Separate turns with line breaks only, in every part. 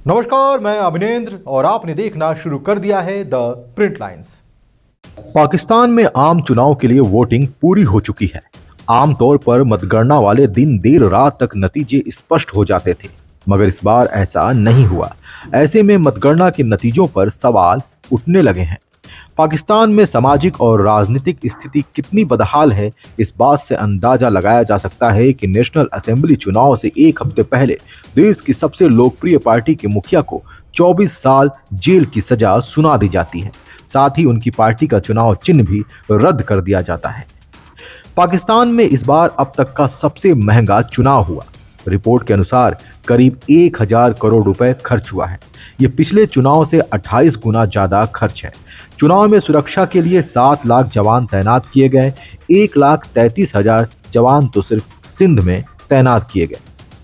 नमस्कार, मैं अभिनेंद्र और आपने देखना शुरू कर दिया है द प्रिंट लाइन्स। पाकिस्तान में आम चुनाव के लिए वोटिंग पूरी हो चुकी है। आमतौर पर मतगणना वाले दिन देर रात तक नतीजे स्पष्ट हो जाते थे, मगर इस बार ऐसा नहीं हुआ। ऐसे में मतगणना के नतीजों पर सवाल उठने लगे हैं। पाकिस्तान में सामाजिक और राजनीतिक स्थिति कितनी बदहाल है, इस बात से अंदाजा लगाया जा सकता है कि नेशनल असेंबली चुनाव से एक हफ्ते पहले देश की सबसे लोकप्रिय पार्टी के मुखिया को 24 साल जेल की सजा सुना दी जाती है। साथ ही उनकी पार्टी का चुनाव चिन्ह भी रद्द कर दिया जाता है। पाकिस्तान में इस बार अब तक का सबसे महंगा चुनाव हुआ। रिपोर्ट के अनुसार करीब 1000 करोड़ रुपए खर्च हुआ है। ये पिछले चुनाव से 28 गुना ज्यादा खर्च है। चुनाव में सुरक्षा के लिए 7 लाख जवान तैनात किए गए। 1,33,000 जवान तो सिर्फ सिंध में तैनात किए गए।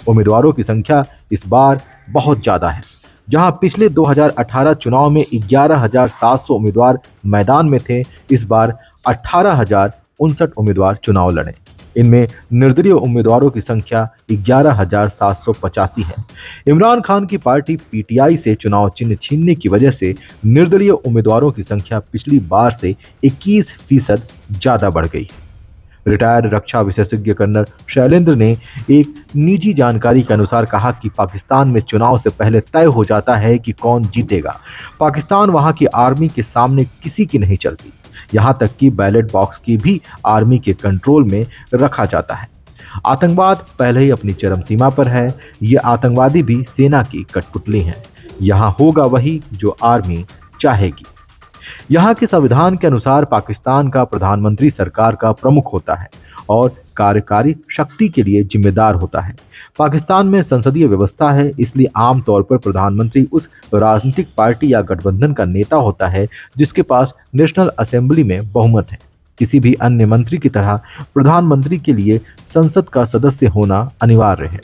उम्मीदवारों की संख्या इस बार बहुत ज्यादा है। जहां पिछले 2018 चुनाव में 11,700 उम्मीदवार मैदान में थे, इस बार 18,059 उम्मीदवार चुनाव लड़े। इनमें निर्दलीय उम्मीदवारों की संख्या 11,785 है। इमरान खान की पार्टी पीटीआई से चुनाव चिन्ह छीनने की वजह से निर्दलीय उम्मीदवारों की संख्या पिछली बार से 21% ज्यादा बढ़ गई है। रिटायर्ड रक्षा विशेषज्ञ कर्नल शैलेंद्र ने एक निजी जानकारी के अनुसार कहा कि पाकिस्तान में चुनाव से पहले तय हो जाता है कि कौन जीतेगा। पाकिस्तान वहां की आर्मी के सामने किसी की नहीं चलती। यहां तक कि बैलेट बॉक्स की भी आर्मी के कंट्रोल में रखा जाता है। आतंकवाद पहले ही अपनी चरम सीमा पर है। ये आतंकवादी भी सेना की कठपुतली हैं। यहां होगा वही जो आर्मी चाहेगी। यहाँ के संविधान के अनुसार पाकिस्तान का प्रधानमंत्री सरकार का प्रमुख होता है और कार्यकारी शक्ति के लिए जिम्मेदार होता है। पाकिस्तान में संसदीय व्यवस्था है, इसलिए आमतौर पर प्रधानमंत्री उस राजनीतिक पार्टी या गठबंधन का नेता होता है जिसके पास नेशनल असेंबली में बहुमत है। किसी भी अन्य मंत्री की तरह प्रधानमंत्री के लिए संसद का सदस्य होना अनिवार्य है।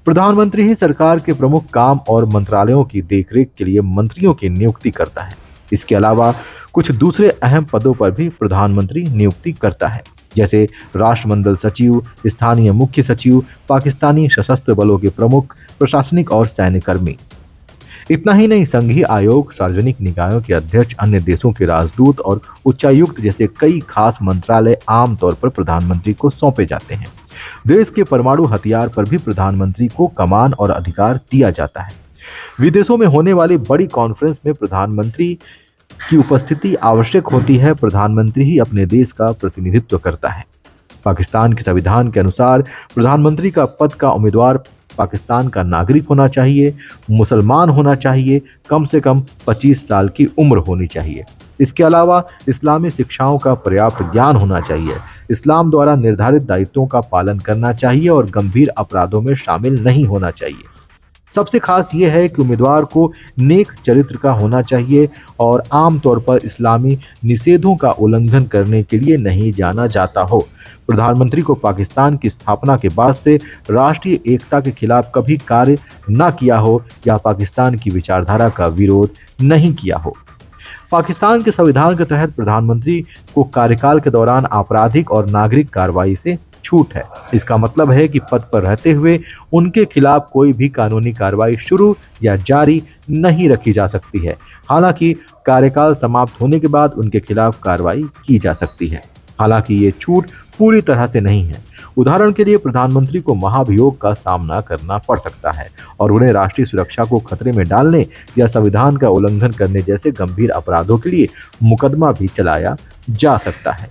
प्रधानमंत्री ही सरकार के प्रमुख काम और मंत्रालयों की देखरेख के लिए मंत्रियों की नियुक्ति करता है। इसके अलावा कुछ दूसरे अहम पदों पर भी प्रधानमंत्री नियुक्ति करता है, जैसे राष्ट्रमंडल सचिव, स्थानीय मुख्य सचिव, पाकिस्तानी सशस्त्र बलों के प्रमुख, प्रशासनिक और सैन्य कर्मी। इतना ही नहीं, संघीय आयोग, सार्वजनिक निकायों के अध्यक्ष, अन्य देशों के राजदूत और उच्चायुक्त जैसे कई खास मंत्रालय आमतौर पर प्रधानमंत्री को सौंपे जाते हैं। देश के परमाणु हथियार पर भी प्रधानमंत्री को कमान और अधिकार दिया जाता है। विदेशों में होने वाली बड़ी कॉन्फ्रेंस में प्रधानमंत्री की उपस्थिति आवश्यक होती है। प्रधानमंत्री ही अपने देश का प्रतिनिधित्व करता है। पाकिस्तान के संविधान के अनुसार प्रधानमंत्री का पद का उम्मीदवार पाकिस्तान का नागरिक होना चाहिए, मुसलमान होना चाहिए, कम से कम 25 साल की उम्र होनी चाहिए। इसके अलावा इस्लामी शिक्षाओं का पर्याप्त ज्ञान होना चाहिए, इस्लाम द्वारा निर्धारित दायित्वों का पालन करना चाहिए और गंभीर अपराधों में शामिल नहीं होना चाहिए। सबसे खास यह है कि उम्मीदवार को नेक चरित्र का होना चाहिए और आमतौर पर इस्लामी निषेधों का उल्लंघन करने के लिए नहीं जाना जाता हो। प्रधानमंत्री को पाकिस्तान की स्थापना के बाद से राष्ट्रीय एकता के खिलाफ कभी कार्य न किया हो या पाकिस्तान की विचारधारा का विरोध नहीं किया हो। पाकिस्तान के संविधान के तहत प्रधानमंत्री को कार्यकाल के दौरान आपराधिक और नागरिक कार्रवाई से छूट है। इसका मतलब है कि पद पर रहते हुए उनके खिलाफ कोई भी कानूनी कार्रवाई शुरू या जारी नहीं रखी जा सकती है। हालांकि कार्यकाल समाप्त होने के बाद उनके खिलाफ कार्रवाई की जा सकती है। हालांकि ये छूट पूरी तरह से नहीं है। उदाहरण के लिए प्रधानमंत्री को महाभियोग का सामना करना पड़ सकता है और उन्हें राष्ट्रीय सुरक्षा को खतरे में डालने या संविधान का उल्लंघन करने जैसे गंभीर अपराधों के लिए मुकदमा भी चलाया जा सकता है।